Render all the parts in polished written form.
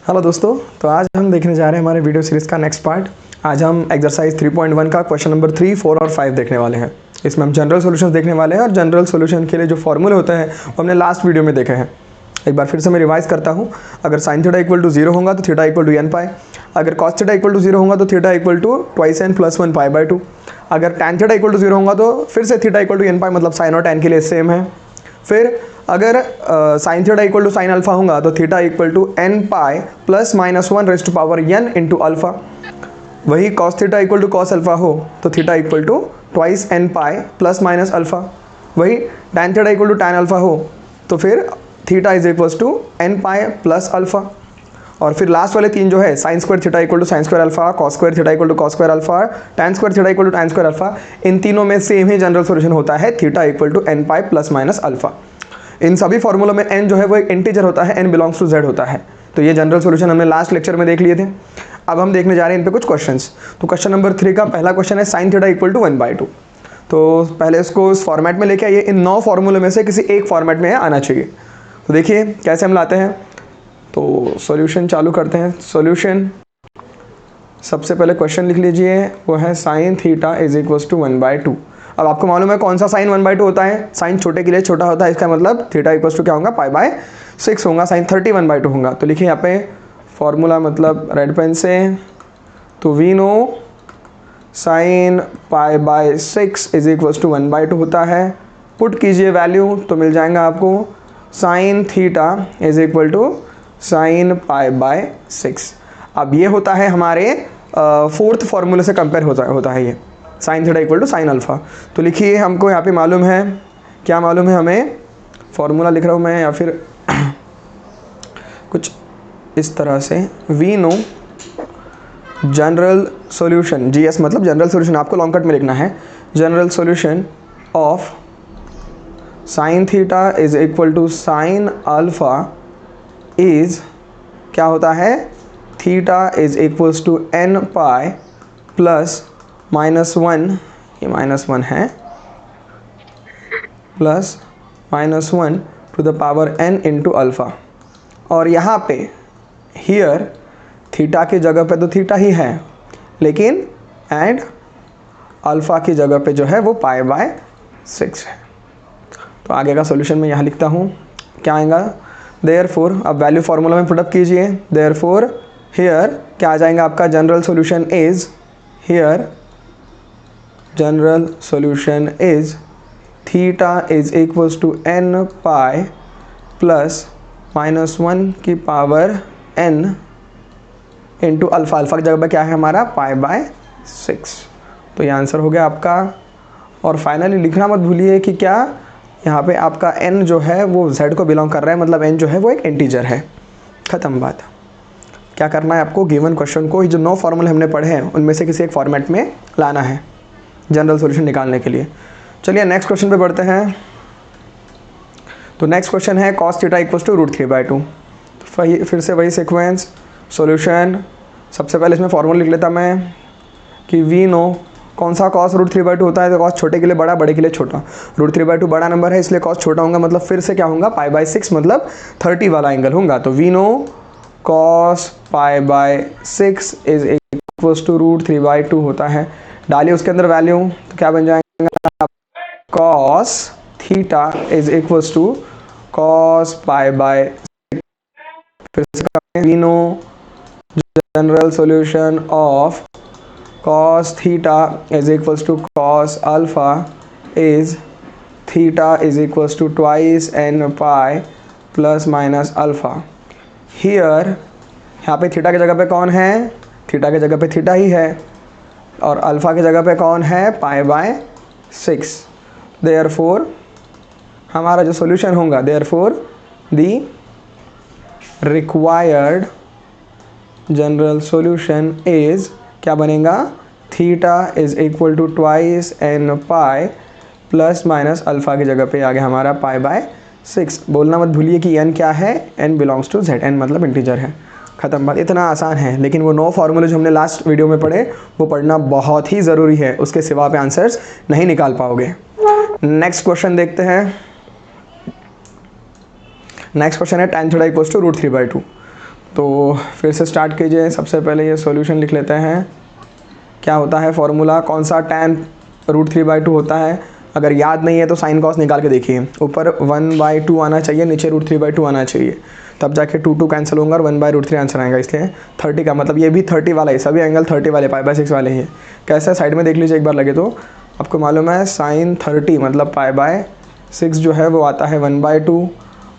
Hello दोस्तों, तो आज हम देखने जा रहे हैं हमारे वीडियो सीरीज़ का नेक्स्ट पार्ट। आज हम एक्सरसाइज 3.1 का क्वेश्चन नंबर 3, 4 और 5 देखने वाले हैं। इसमें हम जनरल सॉल्यूशंस देखने वाले हैं और जनरल सॉल्यूशन के लिए जो फॉर्मूले होते हैं वो हमने लास्ट वीडियो में देखे हैं। एक बार फिर से मैं रिवाइज करता हूँ। अगर साइन थीटा इक्वल टू 0 होगा तो theta equal to n pi. अगर कॉस थीटा इक्वल टू 0 होगा तो theta equal to twice n plus 1 pi by 2। अगर टैन थीटा इक्वल टू 0 होगा तो फिर से थीटा इक्वल टू n पाई, मतलब साइन और टैन के लिए सेम है। फिर अगर sine theta equal to sine alpha होगा तो theta equal to n pi plus minus 1 raise to power n into alpha. वही cos theta equal to cos alpha हो तो theta equal to twice n pi plus minus alpha. वही tan theta equal to tan alpha हो तो फिर theta is equals to n pi plus alpha. और फिर last वाले तीन जो है, sine square theta equal to sine square alpha, cos square theta equal to cos square alpha, tan square theta equal to tan square alpha, इन तीनों में same ही जनरल सॉल्यूशन होता है, theta equal to n pi plus minus alpha. इन सभी फॉर्मूलों में n जो है वो एक इंटीजर होता है, n बिलोंग्स टू z होता है। तो ये जनरल सॉल्यूशन हमने लास्ट लेक्चर में देख लिए थे। अब हम देखने जा रहे हैं इन पे कुछ क्वेश्चंस। तो क्वेश्चन नंबर 3 का पहला क्वेश्चन है साइन थीटा इक्वल टू 1/2। तो पहले इसको इस फॉर्मेट में लेके आइए। इन 9 फॉर्मूलों में से किसी एक फॉर्मेट में आना चाहिए। तो देखिए कैसे हम लाते हैं। तो सॉल्यूशन चालू करते हैं। सॉल्यूशन, सबसे पहले क्वेश्चन लिख लीजिए, वो है sine theta is equals to 1/2। अब आपको मालूम है कौन सा साइन 1/2 होता है। साइन छोटे के लिए छोटा होता है, इसका मतलब थीटा इक्वल्स टू क्या होगा, पाई बाय 6 होगा। साइन 30 1/2 होगा। तो लिखिए यहाँ पे फॉर्मूला, मतलब रेड पेन से। तो we know sine pi by 6 is equals to 1/2 होता है। पुट कीजिए वैल्यू तो मिल जाएगा आपको sine theta is equal to sine pi by 6। अब ये होता है हमारे फोर्थ फॉर्मूले से कंपेयर होता है ये sine theta equal to sine alpha. तो लिखिए, हमको यहाँ पे मालूम है, क्या मालूम है हमें, फॉर्मूला लिख रहा हूँ मैं या फिर कुछ इस तरह से। We know general solution, GS मतलब जनरल सॉल्यूशन, आपको लॉन्ग कट में लिखना है। General solution of sine theta is equal to sine alpha is क्या होता है, theta is equals to n pi plus -1, ये -1 है, plus -1 to the power n into alpha. और यहाँ पे हियर थीटा की जगह पे तो थीटा ही है, लेकिन एंड अल्फ़ा की जगह पे जो है वो पाई बाय 6 है। तो आगे का सॉल्यूशन मैं यहाँ लिखता हूँ, क्या आएगा, देयरफॉर, अब वैल्यू फार्मूला में पुटअप कीजिए। देयरफॉर हियर क्या आ जाएगा आपका, general solution is, here general solution is theta is equals to n pi plus -1 की power n into alpha. Alpha की जगह पर क्या है हमारा, पाई बाय 6। तो ये आंसर हो गया आपका। और फाइनली लिखना मत भूलिए कि क्या यहाँ पे आपका n जो है वो z को बिलोंग कर रहा है, मतलब n जो है वो एक इंटीजर है। ख़त्म बात। क्या करना है आपको, गिवन क्वेश्चन को जो 9 फॉर्मूले हमने पढ़े हैं उनमें से किसी एक फॉर्मेट में लाना है जनरल सॉल्यूशन निकालने के लिए। चलिए नेक्स्ट क्वेश्चन पे बढ़ते हैं। तो नेक्स्ट क्वेश्चन है कॉस थीटा इक्वल्स टू √3/2। फिर से वही सीक्वेंस। सॉल्यूशन, सबसे पहले इसमें फॉर्मूला लिख लेता मैं कि वी नो कौन सा कॉस √3/2 होता है। तो कॉस छोटे के लिए बड़ा, बड़े के लिए छोटा। √3/2 बड़ा नंबर है इसलिए कॉस छोटा होगा, मतलब फिर से क्या होगा, पाई बाय 6 मतलब 30 वाला एंगल होगा। तो we know cos pi by 6 is equals to √3/2 होता है। डालिए उसके अंदर वैल्यू तो क्या बन जाएगा, cos theta is equals to cos pi by 6। फिर से we know general solution of cos theta is equals to cos alpha is theta is equals to twice n pi plus minus alpha। here यहाँ पे theta की जगह पे कौन है, theta की जगह पे थीटा ही है, और अल्फ़ा की जगह पे कौन है, पाई बाय 6। देयरफॉर हमारा जो सॉल्यूशन होगा, therefore the required general solution is, क्या बनेगा, theta is equal to twice n pi plus minus alpha की जगह पे आ गया हमारा पाई बाय 6। बोलना मत भूलिए कि n क्या है, n belongs to z, n मतलब इंटीजर है। ख़त्म बात। इतना आसान है, लेकिन वो 9 फार्मूले जो हमने लास्ट वीडियो में पढ़े वो पढ़ना बहुत ही ज़रूरी है, उसके सिवा आप आंसर्स नहीं निकाल पाओगे। नेक्स्ट क्वेश्चन देखते हैं। नेक्स्ट क्वेश्चन है tan थीटा इक्वल्स टू √3/2। तो फिर से स्टार्ट कीजिए। सबसे पहले ये सॉल्यूशन लिख लेते हैं। क्या होता है फॉर्मूला, कौन सा, tan √3/2 होता है। अगर याद नहीं है तो साइन कॉस निकाल के देखिए, ऊपर 1/2 आना चाहिए, नीचे √3/2 आना चाहिए, तब जाके 2 कैंसिल होंगे और 1/√3 आंसर आएगा। इसलिए 30 का मतलब ये भी 30 वाला है, सभी एंगल 30 वाले, π/6 वाले ही है। कैसे, साइड में देख लीजिए एक बार लगे तो। आपको मालूम है sin 30 मतलब π/6 जो है वो आता है 1/2,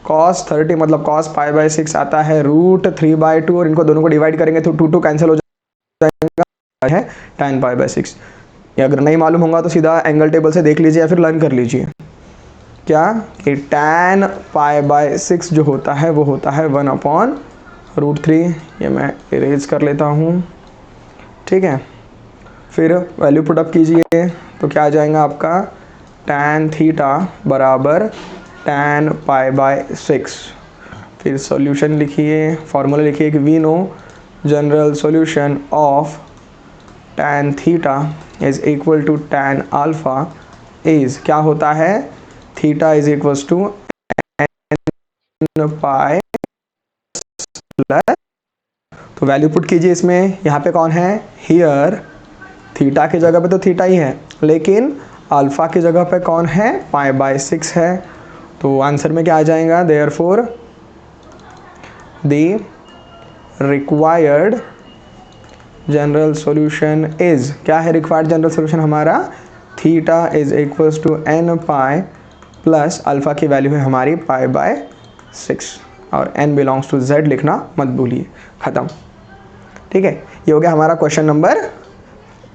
cos 30 मतलब cos π/6 आता है √3/2, और इनको दोनों को डिवाइड करेंगे तो 2 कैंसिल हो जाएगा, है tan π/6। या अगर नहीं मालूम होगा तो सीधा एंगल टेबल से देख लीजिए या फिर लर्न कर लीजिए। क्या कि tan π/6 जो होता है वो होता है 1/√3। ये मैं इरेज कर लेता हूँ, ठीक है। फिर वैल्यू पुटअप कीजिए तो क्या आ जाएगा आपका, tan थीटा बराबर tan π/6। फिर सॉल्यूशन लिखिए, फॉर्मूला लिखिए कि we know general solution of tan theta is equal to tan alpha is, क्या होता है, theta is equal to n pi plus, तो वैल्यू पुट कीजिए इसमें। यहाँ पे कौन है, हियर थीटा की जगह पे तो थीटा ही है, लेकिन अल्फा की जगह पे कौन है, π/6 है। तो आंसर में क्या आ जाएगा, therefore the required general solution is, क्या है रिक्वायर्ड जनरल सॉल्यूशन हमारा, theta is equals to n pi plus alpha की वैल्यू है हमारी π/6, और n बिलोंग्स टू z लिखना मत भूलिए। ख़त्म, ठीक है। ये हो गया हमारा क्वेश्चन नंबर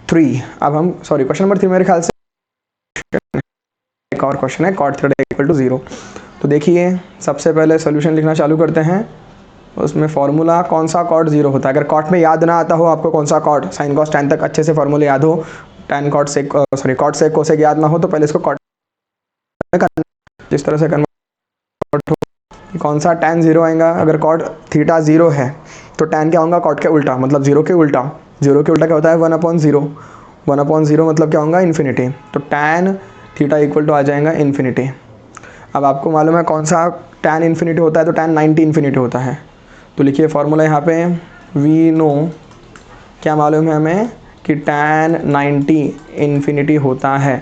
3। अब हम क्वेश्चन नंबर 3 मेरे ख्याल से एक और क्वेश्चन है, cot थीटा इक्वल टू 0। तो देखिए सबसे पहले सॉल्यूशन लिखना चालू करते हैं। उसमें फॉर्मूला कौन सा, cot 0 होता है। अगर cot में याद ना आता हो आपको कौन सा cot, sin cos tan तक अच्छे से फॉर्मूले याद हो, tan cot sec cot sec cosec याद ना हो तो पहले इसको cot जिस तरह से कन्वर्ट हो, कौन सा tan 0 आएगा। अगर cot थीटा 0 है तो tan क्या होगा, cot के उल्टा, मतलब 0 के उल्टा। 0 के उल्टा क्या होता है, 1/0। 1/0 मतलब क्या होगा, इन्फिनिटी। तो tan थीटा इक्वल टू आ जाएगा इन्फिनिटी। अब आपको मालूम है कौन सा tan इन्फिनिटी होता है, तो tan 90 इन्फिनिटी होता है। तो लिखिए फॉर्मूला यहाँ पे, वी नो, क्या मालूम है हमें कि tan 90 इन्फिनिटी होता है।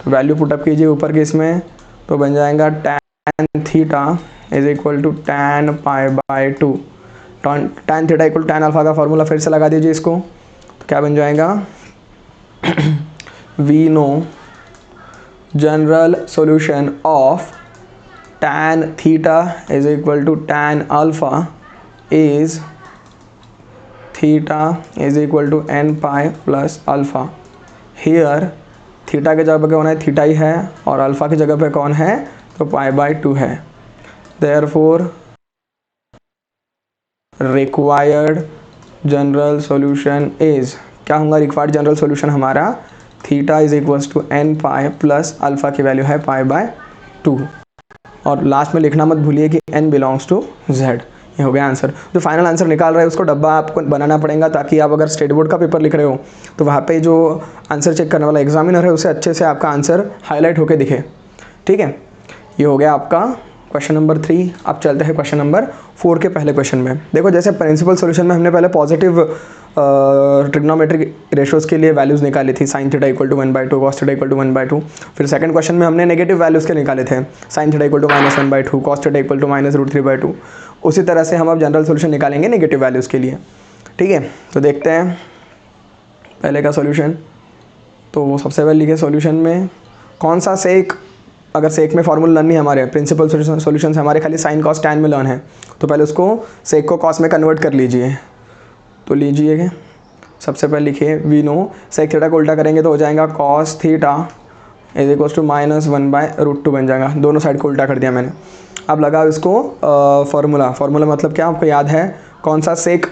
तो वैल्यू पुटअप कीजिए ऊपर के इसमें, तो बन जाएगा tan theta is equal to tan π/2। tan theta equal tan alpha का फॉर्मूला फिर से लगा दीजिए इसको, तो क्या बन जाएगा, we know general solution of tan theta is equal to tan alpha is theta is equal to n pi plus alpha। here theta की जगह पे कौन है, थीटा ही है, और अल्फा की जगह पे कौन है, तो π/2 है। therefore required general solution is, क्या होगा रिक्वायर्ड जनरल सॉल्यूशन हमारा, theta is equal to n pi plus alpha की वैल्यू है π/2। और लास्ट में लिखना मत भूलिए कि n बिलोंग्स टू z। ये हो गया आंसर। जो फाइनल आंसर निकाल रहे हैं उसको डब्बा आपको बनाना पड़ेगा, ताकि आप अगर स्टेट बोर्ड का पेपर लिख रहे हो तो वहाँ पे जो आंसर चेक करने वाला एग्जामिनर है उसे अच्छे से आपका आंसर हाईलाइट होके दिखे, ठीक है। ये हो गया आपका क्वेश्चन नंबर 3। अब चलते हैं क्वेश्चन नंबर 4 के पहले क्वेश्चन में। देखो जैसे प्रिंसिपल सॉल्यूशन में हमने पहले पॉजिटिव ट्रिग्नोमेट्रिक रेशियोज के लिए वैल्यूज़ निकाली थी, sin theta equal to 1/2, cos theta equal to 1/2। फिर सेकंड क्वेश्चन में हमने नेगेटिव वैल्यूज़ के निकाले थे, sin theta equal to -1/2, cos theta equal to -√3/2। उसी तरह से हम अब जनरल सॉल्यूशन निकालेंगे नेगेटिव वैल्यूज़ के लिए, ठीक है। तो देखते हैं पहले का सॉल्यूशन। तो सबसे पहले लिखे सॉल्यूशन में कौन सा सेक, अगर सेक में फॉर्मूला लर्न नहीं हमारे, प्रिंसिपल सॉल्यूशन हमारे खाली साइन कॉस टैन में लर्न है, तो पहले उसको सेक को कॉस में कन्वर्ट कर लीजिए। तो लीजिए सबसे पहले लिखिए, वी नो सेक थीटा को उल्टा करेंगे तो हो जाएगा cos theta is equal to -1/√2 बन जाएगा। दोनों साइड को उल्टा कर दिया मैंने। अब लगा इसको फार्मूला मतलब क्या आपको याद है, कौन सा सेक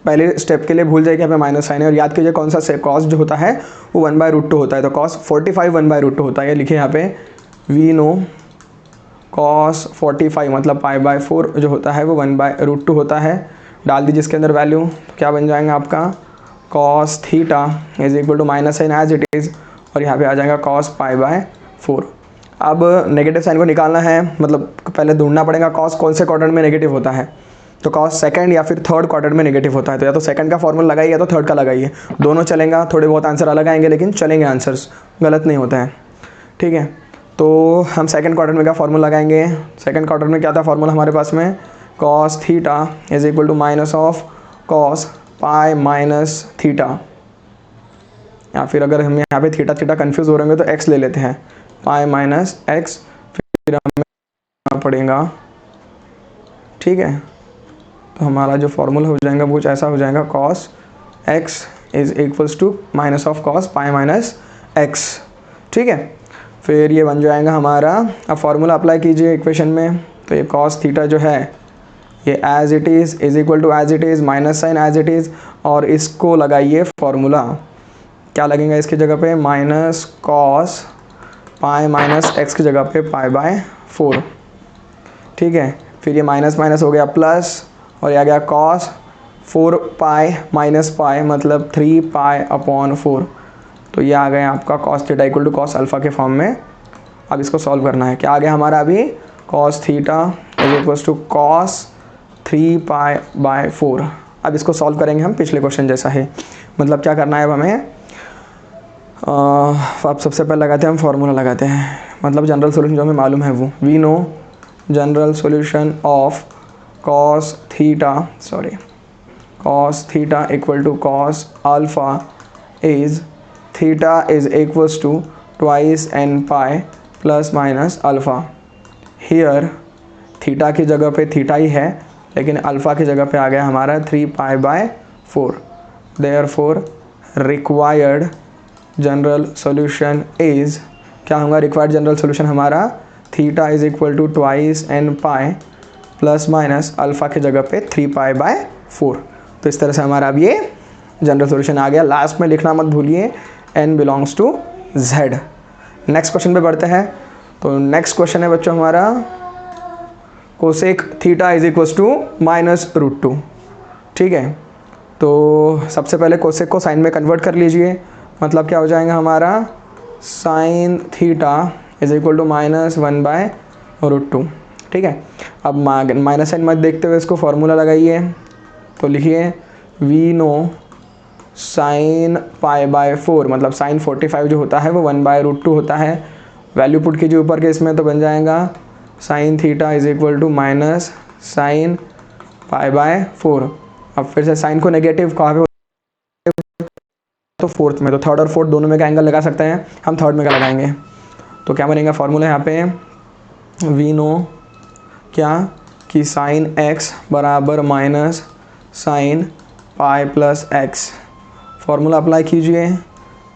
पहले स्टेप के लिए भूल जाइए, यहाँ पे माइनस साइन है, और याद कीजिए कौन सा सेक कॉस जो होता है वो 1/√2 होता है। तो कॉस 45 1/√2 होता है। लिखिए यहाँ पे वी नो कॉस 45 मतलब π/4 जो होता है वो 1/√2 होता है। डाल दीजिए इसके अंदर वैल्यू, तो क्या बन जाएगा आपका cos theta is equal to minus sign as it is, और यहाँ पे आ जाएगा कॉस π/4। अब नेगेटिव साइन को निकालना है, मतलब पहले ढूंढना पड़ेगा कॉस कौन से क्वाड्रेंट में नेगेटिव होता है। तो कॉस सेकंड या फिर थर्ड क्वाड्रेंट में नेगेटिव होता है, तो या तो सेकंड का फॉर्मूला लगाइए या तो थर्ड का लगाइए, दोनों चलेगा। थोड़े बहुत आंसर अलग आएंगे लेकिन चलेंगे, आंसर्स गलत नहीं होता है, ठीक है। तो हम सेकंड क्वाड्रेंट में क्या फॉर्मूला लगाएंगे, सेकंड क्वाड्रेंट में क्या था फॉर्मूला हमारे पास में, cos theta is equal to minus of cos pi minus theta, या फिर अगर हम यहाँ पे थीटा थीटा कन्फ्यूज़ हो रहे होंगे तो एक्स ले लेते हैं, पाई माइनस एक्स, फिर हमें पड़ेगा, ठीक है। तो हमारा जो फॉर्मूला हो जाएगा वो कुछ ऐसा हो जाएगा, cos x is equals to minus of cos pi minus x, ठीक है। फिर ये बन जाएगा हमारा, अब फॉर्मूला अप्लाई कीजिए इक्वेशन में, तो ये कॉस थीटा जो है ये as it is is equal to as it is minus sign as it is, और इसको लगाइए फॉर्मूला, क्या लगेगा इसकी जगह पे, minus cos pi minus x की जगह पे पाई बाय 4, ठीक है। फिर ये माइनस माइनस हो गया प्लस, और ये आ गया कॉस 4 पाई माइनस पाई मतलब 3 पाई अपॉन 4, तो ये आ गया आपका cos theta equal to cos alpha के फॉर्म में। अब इसको सॉल्व करना है, क्या आ गया हमारा अभी, cos theta is equal to cos 3 pi by 4। अब इसको सॉल्व करेंगे हम पिछले क्वेश्चन जैसा है, मतलब क्या करना है अब हमें, अब सबसे पहले लगाते हैं हम फॉर्मूला लगाते हैं, मतलब जनरल सोल्यूशन जो हमें मालूम है वो, we know general solution of cos theta equal to cos alpha is theta is equals to twice n pi plus minus alpha। here theta की जगह पे थीटा ही है, लेकिन अल्फ़ा की जगह पे आ गया हमारा 3 pi by 4। therefore required general solution is, क्या होगा रिक्वायर्ड जनरल सोल्यूशन हमारा, theta is equal to twice n pi plus minus alpha की जगह पे 3 पाई बाय 4। तो इस तरह से हमारा अब ये जनरल सोल्यूशन आ गया। लास्ट में लिखना मत भूलिए n belongs to z। Next question पे बढ़ते हैं। तो नेक्स्ट क्वेश्चन है बच्चों हमारा, cosec theta is equal to minus root 2, ठीक है। तो सबसे पहले कोसेक को साइन में कन्वर्ट कर लीजिए, मतलब क्या हो जाएगा हमारा, sine theta is equal to minus 1 by root 2, ठीक है। अब माइनस साइन मत देखते हुए इसको फॉर्मूला लगाइए, तो लिखिए we know sine pi by 4, मतलब साइन 45 जो होता है वो 1 बाय रूट 2 होता है। वैल्यू पुट कीजिए ऊपर के इसमें, तो बन जाएगा sine theta is equal to minus sine pi by 4। अब फिर से साइन को नेगेटिव कहाँ पे, तो फोर्थ में, तो थर्ड और फोर्थ दोनों में का एंगल लगा सकते हैं, हम थर्ड में का लगाएंगे। तो क्या बनेगा फॉर्मूला यहाँ पे, वी नो क्या कि साइन x बराबर minus sine pi plus x. Formula apply कीजिए,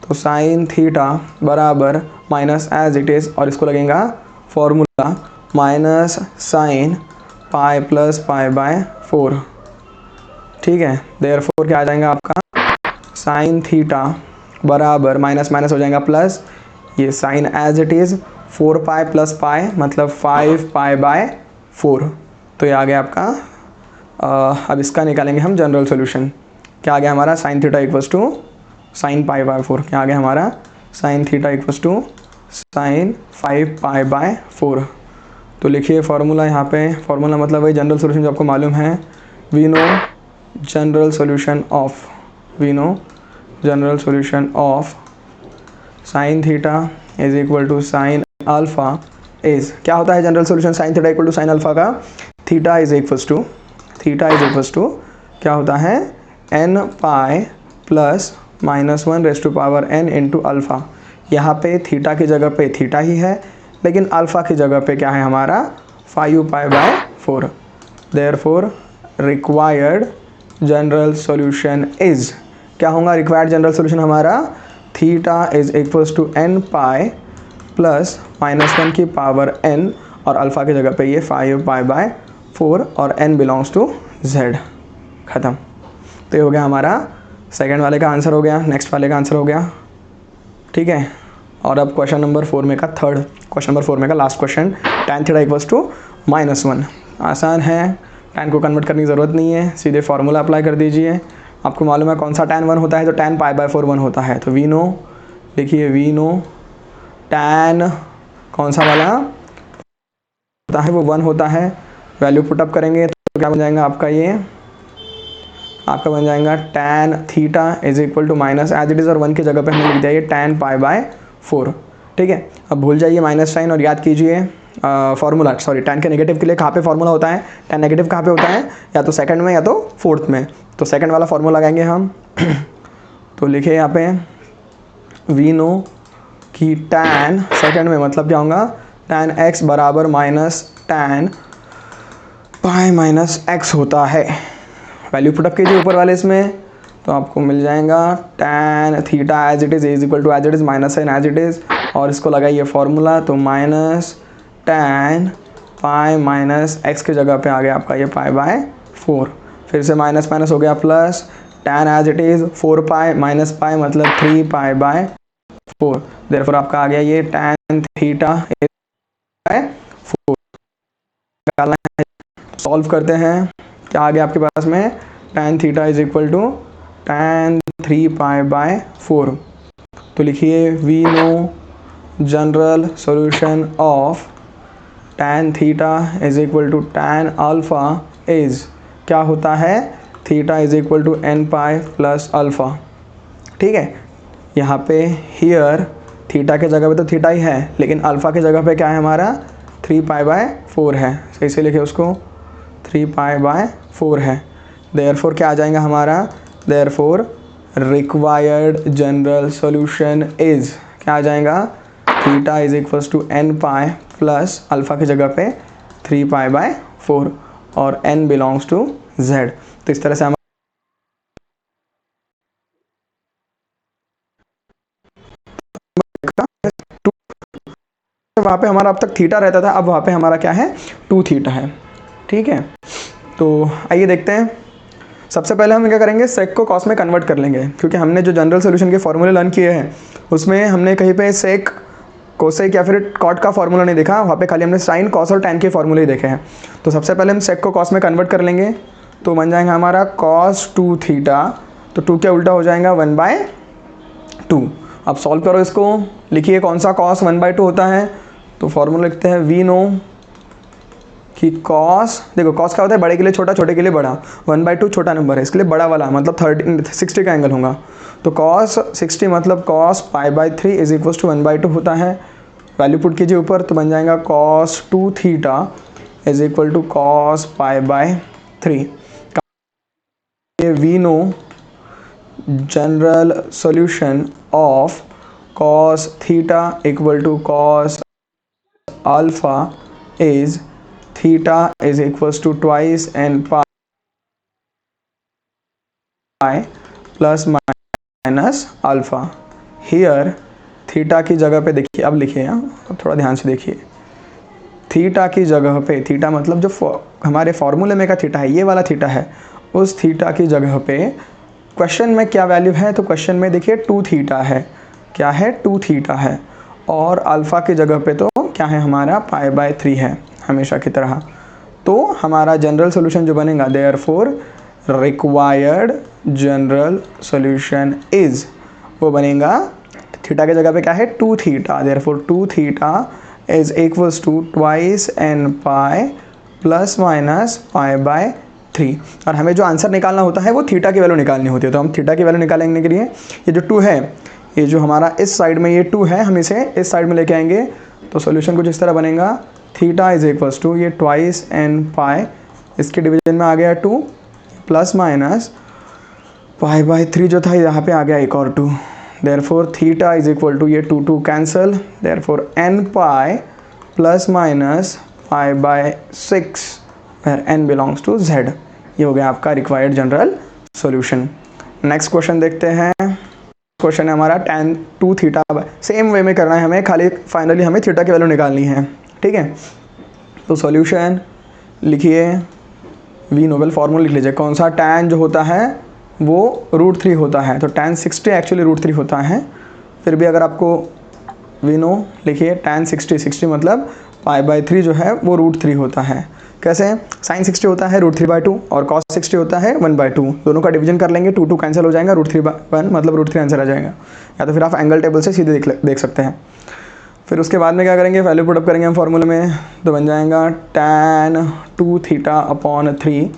तो साइन थीटा बराबर माइनस एज इट इज़, और इसको लगेगा formula minus sine pi plus pi by 4, ठीक है। देयरफॉर क्या आ जाएगा आपका, साइन थीटा बराबर माइनस माइनस हो जाएगा प्लस, ये sign as it is 4 pi plus pi मतलब 5 पाई बाय 4। तो ये आ गया आपका, अब इसका निकालेंगे हम जनरल सोल्यूशन। क्या आ गया हमारा, sine theta equals to sine pi by 4, क्या आ गया हमारा, sine theta equals to sine 5 pi by 4। तो लिखिए फार्मूला यहाँ पे, फार्मूला मतलब वही जनरल सोल्यूशन जो आपको मालूम है, we know general solution of, we know general solution of sine theta is equal to sine alpha is, क्या होता है general solution sine theta equal to sine alpha का, थीटा इज इक्वल्स टू क्या होता है, n pi plus minus 1 raise to power n into alpha. यहाँ पे theta की जगह पे थीटा ही है, लेकिन अल्फ़ा की जगह पे क्या है हमारा, 5 pi by 4। Therefore required general solution is, क्या होगा रिक्वायर्ड जनरल सोल्यूशन हमारा, theta is equals to n pi plus minus 1 की पावर n, और अल्फ़ा की जगह पे ये 5 पाई बाय 4, और n बिलोंग्स टू z। ख़त्म। तो ये हो गया हमारा सेकंड वाले का आंसर हो गया, नेक्स्ट वाले का आंसर हो गया, ठीक है। और अब क्वेश्चन नंबर 4 में का थर्ड, क्वेश्चन नंबर 4 में का last question, tan theta equals to -1। आसान है, tan को कन्वर्ट करने की ज़रूरत नहीं है, सीधे फार्मूला अप्लाई कर दीजिए। आपको मालूम है कौन सा tan 1 होता है, तो tan पाई बाय 4 1 होता है। तो वी नो, देखिए वी नो tan कौन सा वाला होता है, वो 1 होता है। वैल्यू पुटअप करेंगे तो तो क्या बन जाएगा आपका, ये आपका बन जाएगा tan theta is equal to minus as it is, और 1 की जगह पे हमने लिख दिया ये tan पाई बाय 4। ठीक है, अब भूल जाइए माइनस साइन और याद कीजिए फार्मूला, सॉरी tan के नेगेटिव के लिए कहाँ पे फार्मूला होता है, tan नेगेटिव कहाँ पे होता है, या तो सेकंड में या तो फोर्थ में। तो सेकंड वाला फार्मूला लगाएंगे हम तो लिखे यहाँ पे वी नो कि tan सेकंड में मतलब क्या होगा, tan x बराबर minus tan pi minus x होता है। वैल्यू पुटअप कीजिए ऊपर वाले इसमें, तो आपको मिल जाएगा tan theta as it is equal to as it is minus sign as it is, और इसको लगाइए फॉर्मूला, तो minus tan pi minus x की जगह पे आ गया आपका ये पाई बाय 4, फिर से माइनस माइनस हो गया plus, tan as it is 4 pi minus pi मतलब 3 पाई बाय 4, देयरफॉर आपका आ गया ये tan थीटा बाय 4। सॉल्व करते हैं, क्या आ गया आपके पास में, tan theta is equal to tan 3 pi by 4। तो लिखिए we know general solution of tan theta is equal to tan alpha is, क्या होता है, theta is equal to n pi plus alpha. ठीक है, यहाँ पे हियर थीटा के जगह पे तो थीटा ही है, लेकिन अल्फ़ा के जगह पे क्या है हमारा 3 पाई बाय 4 है, सही से लिखे उसको 3 पाई बाय 4 है। देयरफॉर क्या आ जाएगा हमारा, therefore required general solution is, क्या आ जाएगा, theta is equal to n pi plus alpha की जगह पे 3 पाई बाय 4 और n बिलोंग्स टू z। तो इस तरह से हम वहाँ पे हमारा अब तक थीटा रहता था, अब वहाँ पे हमारा क्या है 2 थीटा है। ठीक है, तो आइए देखते हैं। सबसे पहले हम क्या करेंगे, सेक को कॉस में कन्वर्ट कर लेंगे, क्योंकि हमने जो जनरल सॉल्यूशन के फॉर्मूले लर्न किए हैं उसमें हमने कहीं पे सेक कोसेक या फिर कॉट का फार्मूला नहीं देखा, वहाँ पे खाली हमने साइन कॉस और टैन के फार्मूले ही देखे हैं। तो सबसे पहले हम सेक को कॉस में कन्वर्ट कर लेंगे, तो बन जाएगा हमारा कॉस 2 थीटा, तो 2 क्या उल्टा हो जाएगा 1/2। अब सॉल्व करो इसको, लिखिए कौन सा कॉस 1/2 होता है, तो फॉर्मूला लिखते हैं वी नो कि कॉस, देखो कॉस क्या होता है, बड़े के लिए छोटा छोटे के लिए बड़ा, 1/2 छोटा नंबर है, इसके लिए बड़ा वाला मतलब 60 का एंगल होगा, तो कॉस 60 मतलब cos pi by 3 is equal to 1/2 होता है। वैल्यू पुट कीजिए ऊपर, तो बन जाएगा cos 2 theta is equal to cos pi by 3। We know general solution of cos theta equal to cos alpha is theta is equal to twice n pi plus minus alpha. Here theta की जगह पे देखिए, अब लिखिए अब थोड़ा ध्यान से देखिए, थीटा की जगह पे, थीटा मतलब जो हमारे फॉर्मूले में का थीटा है, ये वाला थीटा है, उस थीटा की जगह पे क्वेश्चन में क्या वैल्यू है, तो क्वेश्चन में देखिए 2 थीटा है, क्या है 2 थीटा है, और अल्फ़ा की जगह पे तो क्या है हमारा पाई बाय 3 है हमेशा की तरह। तो हमारा जनरल सोल्यूशन जो बनेगा, therefore required general solution is, वो बनेगा थीटा के जगह पे क्या है 2 theta, therefore 2 theta is equals to twice n pi plus minus pi by 3। और हमें जो आंसर निकालना होता है वो थीटा की वैल्यू निकालनी होती है, तो हम थीटा की वैल्यू निकालने के लिए ये जो 2 है, ये जो हमारा इस साइड में ये 2 है, हम इसे इस साइड में लेके आएंगे, तो सोल्यूशन कुछ इस तरह बनेगा, थीटा इज इक्वल्स टू ये ट्वाइस एन पाई, इसके डिवीजन में आ गया 2 प्लस माइनस पाई बाय 3 जो था यहाँ पे आ गया एक और 2, therefore theta is equal to ये 2 2 cancel, therefore n pi plus minus pi by 6 where n belongs to z. ये हो गया आपका required general solution. Next question देखते हैं। क्वेश्चन है हमारा tan 2 थीटा, सेम वे में करना है हमें, खाली फाइनली हमें थीटा की वैल्यू निकालनी है। ठीक है, तो सॉल्यूशन लिखिए, वी नोबल फार्मूला लिख लीजिए, कौन सा, tan जो होता है वो √3 होता है, तो tan 60 एक्चुअली √3 होता है, फिर भी अगर आपको वी नो लिखिए tan 60 मतलब पाई बाय 3 जो है वो √3 होता है। कैसे, साइन 60 होता है √3/2 और कॉस 60 होता है 1/2, दोनों का डिवीजन कर लेंगे, 2 2 कैंसिल हो जाएगा, √3/1 मतलब √3 आंसर आ जाएगा, या तो फिर आप एंगल टेबल से सीधे देख सकते हैं। फिर उसके बाद में क्या करेंगे, वैल्यू पुटअप करेंगे हम फॉर्मूले में, तो बन जाएगा tan 2 theta upon 3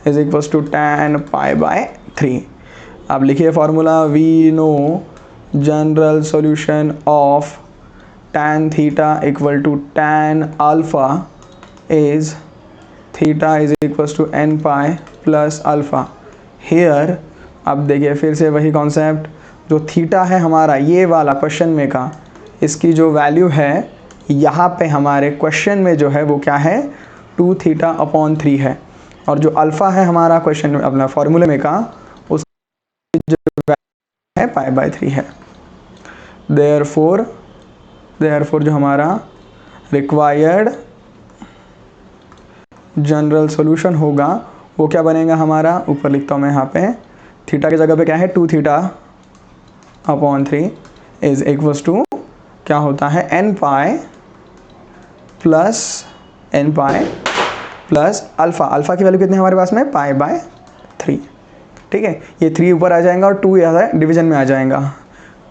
is equals to tan pi by 3। अब लिखिए formula, we know general solution of tan theta equal to tan alpha is theta is equals to n pi plus alpha. Here अब देखिए फिर से वही concept, जो theta है हमारा ये वाला क्वेश्चन में का, इसकी जो वैल्यू है यहाँ पे हमारे क्वेश्चन में जो है वो क्या है, 2 थीटा अपॉन 3 है, और जो अल्फ़ा है हमारा क्वेश्चन में अपना फॉर्मूले में का, उसकी जो वैल्यू है पाई बाय 3 है। देयरफॉर जो हमारा रिक्वायर्ड जनरल सॉल्यूशन होगा वो क्या बनेगा हमारा, ऊपर लिखता हूँ मैं यहाँ पे, थीटा की जगह पे क्या है 2 theta upon 3 is equals to क्या होता है n pi plus alpha. Alpha की वैल्यू कितनी है हमारे पास में, पाई बाय 3। ठीक है, ये 3 ऊपर आ जाएगा और 2 यहाँ डिवीजन में आ जाएगा,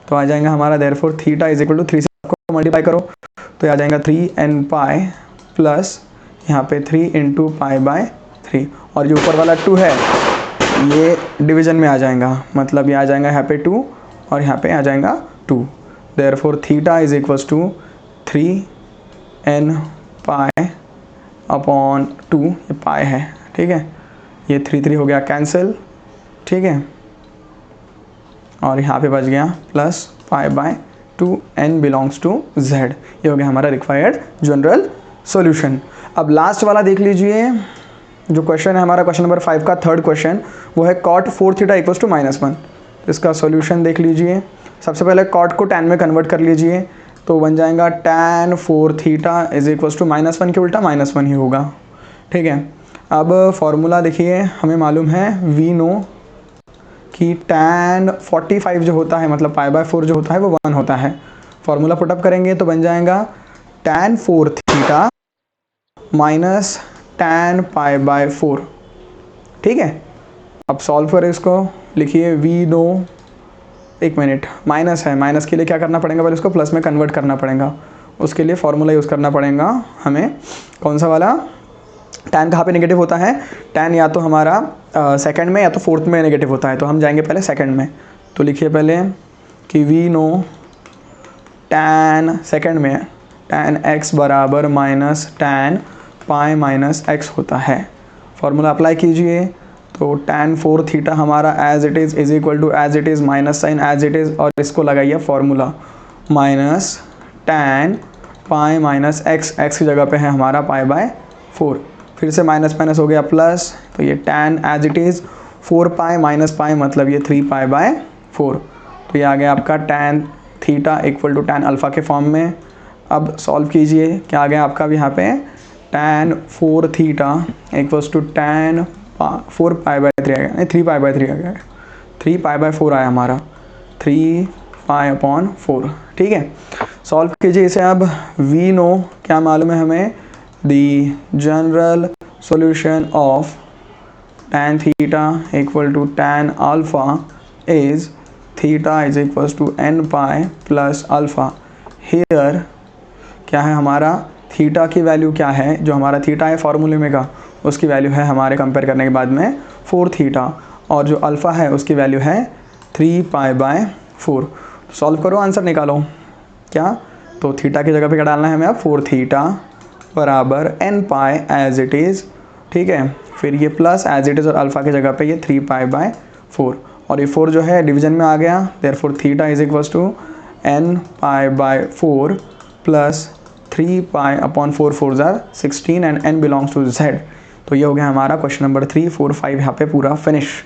तो आ जाएगा हमारा therefore theta is equal to 3 से आपको मल्टीप्लाई करो तो आ जाएगा 3n पाई प्लस यहाँ पे 3 इंटू पाई बाय 3, और जो ऊपर वाला 2 है ये डिवीजन में आ जाएगा, मतलब ये आ जाएगा यहाँ पे 2 और यहाँ पे आ जाएगा 2। Therefore theta is equals to 3n pi upon 2, ये पाई है, ठीक है, ये 3 हो गया कैंसिल, ठीक है, और यहाँ पे बच गया plus pi by 2, n belongs to z। ये हो गया हमारा रिक्वायर्ड जनरल सॉल्यूशन। अब लास्ट वाला देख लीजिए, जो क्वेश्चन है हमारा क्वेश्चन नंबर 5 का थर्ड क्वेश्चन, वो है cot 4 थीटा इक्वल्स टू -1। इसका सॉल्यूशन देख लीजिए। सबसे पहले cot को tan में कन्वर्ट कर लीजिए, तो बन जाएगा tan 4 theta is equals to -1 के उल्टा -1 ही होगा। ठीक है, अब फॉर्मूला देखिए, हमें मालूम है वी नो कि tan 45 जो होता है, मतलब पाई बाय 4 जो होता है वो 1 होता है। फॉर्मूला पुटअप करेंगे तो बन जाएगा tan 4 theta minus tan pi by 4। ठीक है, अब सॉल्व करें इसको, लिखिए वी नो, एक मिनट, माइनस है, माइनस के लिए क्या करना पड़ेगा, पहले उसको प्लस में कन्वर्ट करना पड़ेगा, उसके लिए फॉर्मूला यूज़ करना पड़ेगा हमें, कौन सा वाला, tan कहाँ पे नेगेटिव होता है, tan या तो हमारा सेकंड में या तो फोर्थ में नेगेटिव होता है, तो हम जाएंगे पहले सेकंड में, तो लिखिए पहले कि वी नो tan सेकंड में tan x बराबर minus tan pi minus x होता है। फॉर्मूला अप्लाई कीजिए, तो tan 4 थीटा हमारा as it is equal to as it is minus sign as it is, और इसको लगाइए formula minus tan pi minus x की जगह पे है हमारा पाई बाय 4, फिर से माइनस माइनस हो गया प्लस, तो ये tan as it is 4 pi minus pi मतलब ये 3 पाई बाय 4, तो ये आ गया आपका tan theta equal to tan alpha के फॉर्म में। अब सॉल्व कीजिए, क्या आ गया आपका यहाँ पे, tan 4 theta equals to tan 4 pi by 3 आ गया, नहीं 3 पाई बाय 3 आ गया, 3 पाई बाय 4 आया हमारा, 3 पाई अपॉन 4। ठीक है, सॉल्व कीजिए इसे। अब वी नो, क्या मालूम है हमें, the general solution of tan theta equal to tan alpha is theta is equals to n pi plus alpha. Here क्या है हमारा, थीटा की वैल्यू क्या है, जो हमारा थीटा है फॉर्मूले में का, उसकी वैल्यू है हमारे कंपेयर करने के बाद में 4 थीटा, और जो अल्फ़ा है उसकी वैल्यू है 3 पाई बाय 4। सॉल्व करो, आंसर निकालो, क्या, तो थीटा की जगह पे क्या डालना है हमें, अब 4 थीटा बराबर n pi as it is, ठीक है, फिर ये प्लस एज इट इज़, और अल्फ़ा की जगह पे ये 3 पाई बाय 4, और ये 4 जो है डिवीजन में आ गया, therefore theta is equals to n pi by 4 plus 3 pi upon 4 4 16 and n belongs to z। तो ये हो गया हमारा क्वेश्चन नंबर 3, 4, 5 यहाँ पे पूरा फिनिश।